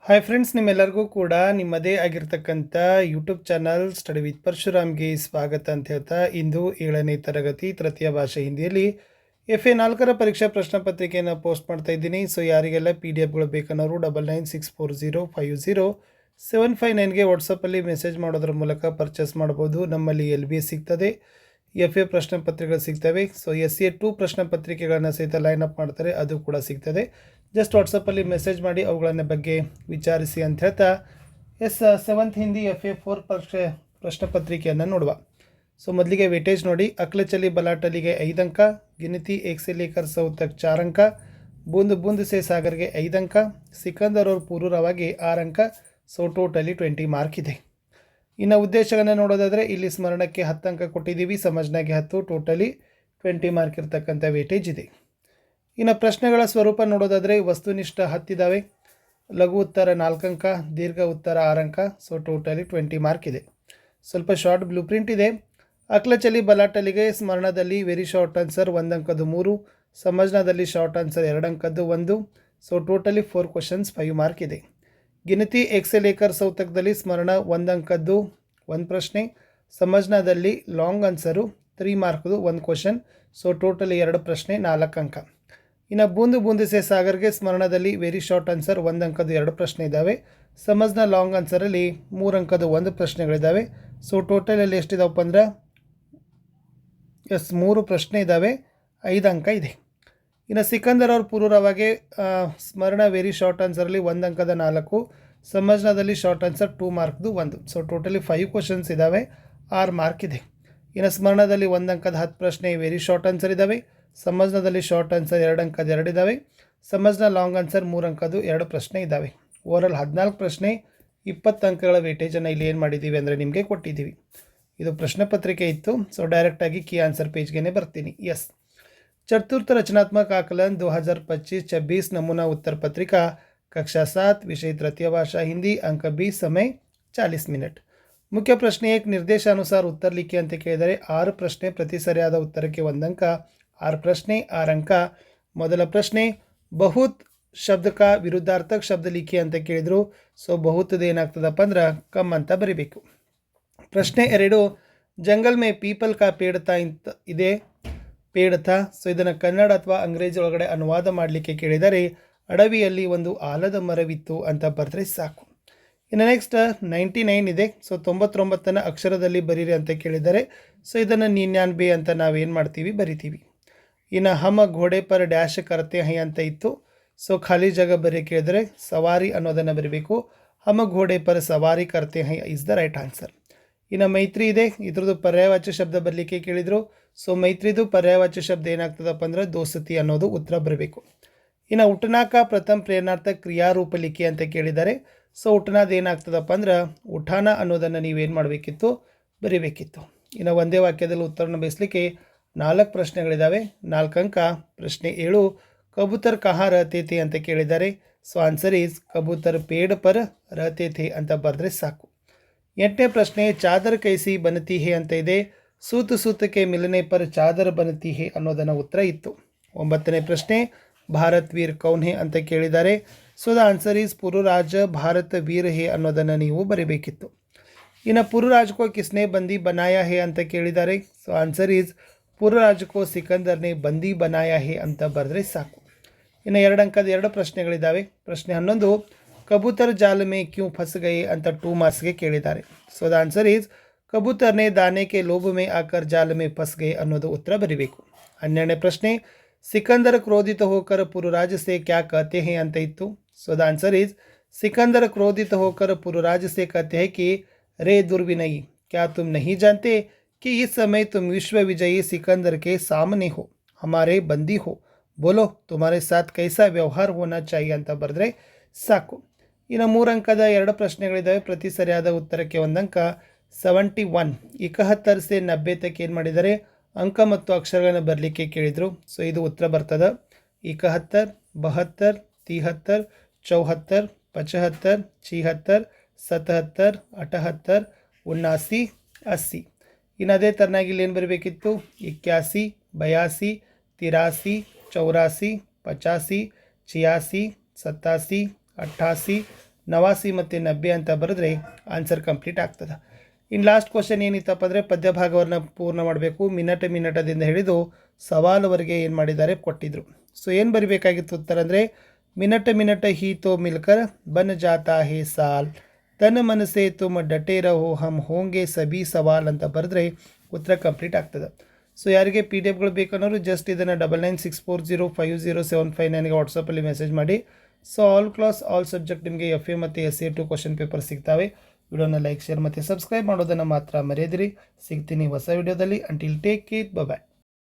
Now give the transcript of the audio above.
Hi friends, ನಿಮ್ಮೆಲ್ಲರಿಗೂ ಕೂಡ ನಿಮ್ಮದೇ ಆಗಿರ್ತಕ್ಕಂಥ ಯೂಟ್ಯೂಬ್ ಚಾನಲ್ ಸ್ಟಡಿ ವಿತ್ ಪರಶುರಾಮ್ಗೆ ಸ್ವಾಗತ ಅಂತ ಹೇಳ್ತಾ, ಇಂದು 7ನೇ ತರಗತಿ ತೃತೀಯ ಭಾಷೆ ಹಿಂದಿಯಲ್ಲಿ FA 4ರ ಪರೀಕ್ಷಾ ಪ್ರಶ್ನೆ ಪತ್ರಿಕೆಯನ್ನು ಪೋಸ್ಟ್ ಮಾಡ್ತಾ ಇದ್ದೀನಿ. ಸೊ ಯಾರಿಗೆಲ್ಲ PDF ಬೇಕನ್ನೋರು 9964050759ಗೆ ವಾಟ್ಸಪ್ಪಲ್ಲಿ ಮೆಸೇಜ್ ಮಾಡೋದ್ರ ಮೂಲಕ ಪರ್ಚೇಸ್ ಮಾಡ್ಬೋದು. ನಮ್ಮಲ್ಲಿ LBA ಸಿಗ್ತದೆ, FA ಪ್ರಶ್ನೆ ಪತ್ರಿಕೆಗಳು ಸಿಗ್ತವೆ. ಸೊ SA2 ಪ್ರಶ್ನೆ ಪತ್ರಿಕೆಗಳನ್ನು ಸಹಿತ ಲೈನ್ ಅಪ್ ಮಾಡ್ತಾರೆ, ಅದು ಕೂಡ ಸಿಗ್ತದೆ. ಜಸ್ಟ್ ವಾಟ್ಸಪ್ಪಲ್ಲಿ ಮೆಸೇಜ್ ಮಾಡಿ ಅವುಗಳನ್ನ ಬಗ್ಗೆ ವಿಚಾರಿಸಿ ಅಂತ ಹೇಳ್ತಾ, 7th ಹಿಂದಿ FA 4 ಪ್ರಶ್ನೆ ಪತ್ರಿಕೆಯನ್ನು ನೋಡುವ. ಸೊ ಮೊದಲಿಗೆ ವೇಟೇಜ್ ನೋಡಿ. ಅಕ್ಲೆ ಚಲಿ ಬಲಾಟಲಿಗೆ 5 ಅಂಕ, ಗಿನತಿ ಏಕ್ ಸೆ ಲೇಕರ್ ಸೌ ತಕ್ 4 ಅಂಕ, ಬೂಂದ್ ಬೂಂದ್ ಸೆ ಸಾಗರ್ಗೆ 5 ಅಂಕ, ಸಿಕಂದರ್ ಅವ್ರ ಪೂರೂರವಾಗಿ 6 ಅಂಕ. ಸೊ ಟೋಟಲಿ 20 ಮಾರ್ಕ್ ಇದೆ. ಇನ್ನು ಉದ್ದೇಶಗಳನ್ನು ನೋಡೋದಾದರೆ ಇಲ್ಲಿ ಸ್ಮರಣಕ್ಕೆ 10 ಅಂಕ ಕೊಟ್ಟಿದ್ದೀವಿ, ಸಮಜ್ನಾಗೆ 10, ಟೋಟಲಿ 20 ಮಾರ್ಕ್ ಇರ್ತಕ್ಕಂಥ ವೇಟೇಜ್ ಇದೆ. ಇನ್ನು ಪ್ರಶ್ನೆಗಳ ಸ್ವರೂಪ ನೋಡೋದಾದರೆ ವಸ್ತುನಿಷ್ಠ 10 ಇದ್ದಾವೆ, ಲಘು ಉತ್ತರ 4 ಅಂಕ, ದೀರ್ಘ ಉತ್ತರ 6 ಅಂಕ. ಸೊ ಟೋಟಲಿ 20 ಮಾರ್ಕ್ ಇದೆ. ಸ್ವಲ್ಪ ಶಾರ್ಟ್ ಬ್ಲೂ ಪ್ರಿಂಟ್ ಇದೆ. ಅಕ್ಲಚಲಿ ಬಲಾಟಲಿಗೆ ಸ್ಮರಣದಲ್ಲಿ ವೆರಿ ಶಾರ್ಟ್ ಆನ್ಸರ್ 1 ಅಂಕದ್ದು 3, ಸಮಜ್ನದಲ್ಲಿ ಶಾರ್ಟ್ ಆನ್ಸರ್ 2 ಅಂಕದ್ದು 1. ಸೊ ಟೋಟಲಿ 4 ಕ್ವಶನ್ಸ್ 5 ಮಾರ್ಕ್ ಇದೆ. ಗಿನತಿ ಎಕ್ಸೆ ಲೇಕರ್ ಸೌತಕದಲ್ಲಿ ಸ್ಮರಣ 1 ಅಂಕದ್ದು 1 ಪ್ರಶ್ನೆ, ಸಮಜ್ನದಲ್ಲಿ ಲಾಂಗ್ ಆನ್ಸರು 3 ಮಾರ್ಕ್ದು 1 ಕ್ವಶನ್. ಸೊ ಟೋಟಲಿ 2 ಪ್ರಶ್ನೆ 4 ಅಂಕ. ಇನ್ನು ಬೂಂದು ಬೂಂದು ಸೆ ಸಾಗರ್ಗೆ ಸ್ಮರಣದಲ್ಲಿ ವೆರಿ ಶಾರ್ಟ್ ಆನ್ಸರ್ 1 ಅಂಕದ್ದು 2 ಪ್ರಶ್ನೆ ಇದ್ದಾವೆ, ಸಮಜ್ನ ಲಾಂಗ್ ಆನ್ಸರಲ್ಲಿ 3 ಅಂಕದ್ದು 1 ಪ್ರಶ್ನೆಗಳಿದ್ದಾವೆ. ಸೊ ಟೋಟಲಲ್ಲಿ ಎಷ್ಟಿದಾವಪ್ಪ ಅಂದ್ರೆ 3 ಪ್ರಶ್ನೆ ಇದ್ದಾವೆ, 5 ಅಂಕ ಇದೆ. ಇನ್ನು ಸಿಕಂದರ್ ಅವ್ರ ಪೂರೂರವಾಗಿ ಸ್ಮರಣ ವೆರಿ ಶಾರ್ಟ್ ಆನ್ಸರಲ್ಲಿ 1 ಅಂಕದ 4, ಸಮಜ್ನದಲ್ಲಿ ಶಾರ್ಟ್ ಆನ್ಸರ್ 2 ಮಾರ್ಕ್ದು 1. ಸೊ ಟೋಟಲಿ 5 ಕ್ವಶನ್ಸ್ ಇದ್ದಾವೆ, 6 ಮಾರ್ಕ್ ಇದೆ. ಇನ್ನು ಸ್ಮರಣದಲ್ಲಿ 1 ಅಂಕದ 10 ಪ್ರಶ್ನೆ ವೆರಿ ಶಾರ್ಟ್ ಆನ್ಸರ್ ಇದ್ದಾವೆ, ಸಮಜ್ನದಲ್ಲಿ ಶಾರ್ಟ್ ಆನ್ಸರ್ 2 ಅಂಕದ 2 ಇದ್ದಾವೆ, ಸಮಜ್ನ ಲಾಂಗ್ ಆನ್ಸರ್ 3 ಅಂಕದ್ದು 2 ಪ್ರಶ್ನೆ ಇದ್ದಾವೆ. ಓವರಾಲ್ 14 ಪ್ರಶ್ನೆ 20 ಅಂಕಗಳ ವೇಟೇಜನ್ನು ಇಲ್ಲಿ ಏನು ಮಾಡಿದ್ದೀವಿ ಅಂದರೆ ನಿಮಗೆ ಕೊಟ್ಟಿದ್ದೀವಿ. ಇದು ಪ್ರಶ್ನೆ ಪತ್ರಿಕೆ ಇತ್ತು. ಸೊ ಡೈರೆಕ್ಟಾಗಿ ಕೀ ಆನ್ಸರ್ ಪೇಜ್ಗೆ ಬರ್ತೀನಿ. ಎಸ್, चतुर्थ रचनात्मक आकलन 2025-26 नमूना उत्तर पत्रिका कक्षा 7 विषय तृतीय भाषा हिंदी अंक 20 समय 40 मिनट. मुख्य प्रश्ने एक निर्देशानुसार उत्तर लिखी ಅಂತ ಕೇಳಿದರೆ 6 ಪ್ರಶ್ನೆ, ಪ್ರತಿ ಸರಿಯಾದ ಉತ್ತರಕ್ಕೆ 1 ಅಂಕ, 6 ಪ್ರಶ್ನೆ 6 ಅಂಕ. ಮೊದಲ ಪ್ರಶ್ನೆ ಬಹುತ್ ಶಬ್ದ ಕಾ ವಿರುದ್ಧಾರ್ಥಕ ಶಬ್ದ ಲಿಖಿ ಅಂತ ಕೇಳಿದ್ರು. ಸೊ ಬಹುತ್ದು ಏನಾಗ್ತದಪ್ಪ ಅಂದ್ರೆ ಕಮ್ ಅಂತ ಬರಿಬೇಕು. ಪ್ರಶ್ನೆ 2 ಜಂಗಲ್ ಮೇ ಪೀಪಲ್ ಕಾ ಪೇಡ್ ತಾ ಇದೆ, ಪೇಡ್ ಥಾ. ಸೊ ಇದನ್ನು ಕನ್ನಡ ಅಥವಾ ಅಂಗ್ರೇಜಿ ಒಳಗಡೆ ಅನುವಾದ ಮಾಡಲಿಕ್ಕೆ ಕೇಳಿದರೆ ಅಡವಿಯಲ್ಲಿ ಒಂದು ಆಲದ ಮರವಿತ್ತು ಅಂತ ಬರೆದ್ರೆ ಸಾಕು. ಇನ್ನು ನೆಕ್ಸ್ಟ್ 99 ಇದೆ. ಸೊ 99ನ ಅಕ್ಷರದಲ್ಲಿ ಬರೀರಿ ಅಂತ ಕೇಳಿದರೆ ಸೊ ಇದನ್ನು ನೀನ್ಯಾನ್ ಬೇ ಅಂತ ನಾವೇನು ಮಾಡ್ತೀವಿ ಬರಿತೀವಿ. ಇನ್ನು ಹಮ ಘೋಡೆ ಪರ್ ಡ್ಯಾಶ್ ಕರ್ತೆ ಹೈ ಅಂತ ಇತ್ತು. ಸೊ ಖಾಲಿ ಜಾಗ ಬರೀ ಕೇಳಿದರೆ ಸವಾರಿ ಅನ್ನೋದನ್ನು ಬರೀಬೇಕು. ಹಮ ಘೋಡೆ ಪರ್ ಸವಾರಿ ಕರ್ತೆ ಹೈ ಇಸ್ ದ ರೈಟ್ ಆನ್ಸರ್. ಇನ್ನು ಮೈತ್ರಿ ಇದೆ, ಇದ್ರದ್ದು ಪರ್ಯಾಯವಾಚ್ಯ ಶಬ್ದ ಬರಲಿಕ್ಕೆ ಕೇಳಿದರು. ಸೊ ಮೈತ್ರಿದು ಪರ್ಯಾಯವಾಚ್ಯ ಶಬ್ದ ಏನಾಗ್ತದಪ್ಪ ಅಂದ್ರೆ ದೋಸ್ತಿ ಅನ್ನೋದು ಉತ್ತರ ಬರಬೇಕು. ಇನ್ನು ಉಠನಾಕ ಪ್ರಥಮ ಪ್ರೇರಣಾರ್ಥಕ ಕ್ರಿಯಾರೂಪ ಲಿಖಿ ಅಂತ ಕೇಳಿದ್ದಾರೆ. ಸೊ ಉಠನಾದ ಏನಾಗ್ತದಪ್ಪ ಅಂದ್ರೆ ಉಠಾನ ಅನ್ನೋದನ್ನು ನೀವೇನು ಮಾಡಬೇಕಿತ್ತು ಬರೀಬೇಕಿತ್ತು. ಇನ್ನು ಒಂದೇ ವಾಕ್ಯದಲ್ಲಿ ಉತ್ತರನ ಬಯಸಲಿಕ್ಕೆ 4 ಪ್ರಶ್ನೆಗಳಿದ್ದಾವೆ, 4 ಅಂಕ. ಪ್ರಶ್ನೆ 7 ಕಬೂತರ್ ಕಹಾ ರಹತೆ ಥೆ ಅಂತ ಕೇಳಿದ್ದಾರೆ. ಸೊ ಆನ್ಸರ್ ಈಸ್ ಕಬೂತರ್ ಪೇಡ್ ಪರ್ ರಹತೆ ಥೆ ಅಂತ ಬರೆದ್ರೆ ಸಾಕು. 8ನೇ ಪ್ರಶ್ನೆ ಚಾದರ್ ಕೈಸಿ ಬನತಿ ಹೇ ಅಂತ ಇದೆ. ಸೂತ್ ಸೂತಕ್ಕೆ ಮಿಲನೆ ಪರ್ ಚಾದರ್ ಬನತಿ ಹೇ ಅನ್ನೋದನ್ನು ಉತ್ತರ ಇತ್ತು. 9ನೇ ಪ್ರಶ್ನೆ ಭಾರತ್ ವೀರ್ ಕೌನ್ ಹೇ ಅಂತ ಕೇಳಿದ್ದಾರೆ. So the answer is Pururaj Bharat ವೀರ್ ಹೇ ಅನ್ನೋದನ್ನು ನೀವು ಬರೀಬೇಕಿತ್ತು. ಇನ್ನು ಪುರುರಾಜಕೋ ಕಿಸ್ನೆ ಬಂದಿ ಬನಾಯ ಹೇ ಅಂತ ಕೇಳಿದ್ದಾರೆ. ಸೊ ಆನ್ಸರ್ ಈಸ್ ಪುರುರಾಜಕೋ ಸಿಕಂದರ್ನೆ ಬಂದಿ ಬನಾಯ ಹೇ ಅಂತ ಬರೆದ್ರೆ ಸಾಕು. ಇನ್ನು 2 ಅಂಕದ 2 ಪ್ರಶ್ನೆಗಳಿದ್ದಾವೆ. ಪ್ರಶ್ನೆ 11 ಕಬೂತರ್ ಜಾಲ ಮೇ ಕ್ಯೂ ಫಸ್ ಗಯೆ ಅಂತ 2 ಮಾರ್ಕ್ಸ್ಗೆ ಕೇಳಿದ್ದಾರೆ. ಸೊ ದ ಆನ್ಸರ್ ಈಸ್ ಕಬೂತರ್ನೆ ದಾನೆ ಕೆ ಲೋಭ ಮೇ ಆಕರ್ ಜಾಲ ಮೇ ಫಸ್ ಗಯೆ ಅನ್ನೋದು ಉತ್ತರ ಬರೀಬೇಕು. 12ನೇ ಪ್ರಶ್ನೆ ಸಿಕಂದರ್ ಕ್ರೋಧಿತ ಹೋಕರ್ ಪುರುರಾಜ ಸೆ ಕ್ಯಾ ಕಹತೆ ಹೇ ಅಂತ ಇತ್ತು. So the answer is Sikandar ಕ್ರೋಧಿತ ಹೋಕರ್ ಪುರುರಾಜ ಸೆ ಕಹತೆ ಹೇ कि रे दुर्विनयी क्या तुम नहीं जानते कि इस समय तुम विश्व विजयी सिकंदर के सामने हो, हमारे बंदी हो, बोलो तुम्हारे साथ कैसा व्यवहार होना चाहिए ಅಂತ ಬರೆದ್ರೆ ಸಾಕು. ಇನ್ನು 3 ಅಂಕದ 2 ಪ್ರಶ್ನೆಗಳಿದ್ದಾವೆ, ಪ್ರತಿ ಸರಿಯಾದ ಉತ್ತರಕ್ಕೆ 1 ಅಂಕ. 71 71 ಸೆ 90 ತಕ್ ಏನು ಮಾಡಿದ್ದಾರೆ ಅಂಕ ಮತ್ತು ಅಕ್ಷರಗಳನ್ನು ಬರಲಿಕ್ಕೆ ಕೇಳಿದರು. ಸೊ ಇದು ಉತ್ತರ ಬರ್ತದೆ 71 72 73 74 75 76 77 78 79 80. ಇನ್ನು ಅದೇ ಥರನಾಗಿ ಇಲ್ಲಿ ಏನು ಬರಬೇಕಿತ್ತು 81 82 83 84 85 86 87 88 ನವಾಸಿ ಮತ್ತು ನಬ್ಬೆ ಅಂತ ಬರೆದ್ರೆ ಆನ್ಸರ್ ಕಂಪ್ಲೀಟ್ ಆಗ್ತದೆ. ಇನ್ನು ಲಾಸ್ಟ್ ಕ್ವಶನ್ ಏನಿತ್ತಪ್ಪ ಅಂದರೆ ಪದ್ಯ ಭಾಗವನ್ನು ಪೂರ್ಣ ಮಾಡಬೇಕು. ಮಿನಟದಿಂದ ಹಿಡಿದು ಸವಾಲುವರೆಗೆ ಏನು ಮಾಡಿದ್ದಾರೆ ಕೊಟ್ಟಿದ್ದರು. ಸೊ ಏನು ಬರಿಬೇಕಾಗಿತ್ತು ಉತ್ತರ ಅಂದರೆ ಮಿನಟ ಹಿ ತೋ ಮಿಲ್ಕರ್ ಬನ್ ಜಾತಾ ಹೇ ಸಾಲ್, ತನ್ನ ಮನಸ್ಸೇ ತುಮ್ ಡಟೇ ರಹೋ ಹಮ್ ಹೋಂಗೆ ಸಬಿ ಸವಾಲ್ ಅಂತ ಬರೆದ್ರೆ ಉತ್ತರ ಕಂಪ್ಲೀಟ್ ಆಗ್ತದೆ. ಸೊ ಯಾರಿಗೆ ಪಿ ಡಿ ಎಫ್ಗಳು ಬೇಕನ್ನೋರು ಜಸ್ಟ್ ಇದನ್ನು 9964050759ಗೆ ವಾಟ್ಸಪ್ಪಲ್ಲಿ ಮೆಸೇಜ್ ಮಾಡಿ. So all class all subject ನಿಮಗೆ FA ಮತ್ತು SA2 ಕ್ವಶನ್ ಪೇಪರ್ ಸಿಗ್ತವೆ. ವಿಡಿಯೋನ ಲೈಕ್ ಶೇರ್ ಮತ್ತು ಸಬ್ಸ್ಕ್ರೈಬ್ ಮಾಡೋದನ್ನು ಮಾತ್ರ ಮರೆಯದಿರಿ. ಸಿಗ್ತೀನಿ ಹೊಸ ವಿಡಿಯೋದಲ್ಲಿ. ಅಂಟಿಲ್ ಟೇಕ್ ಕೇರ್, ಬಾಯ್.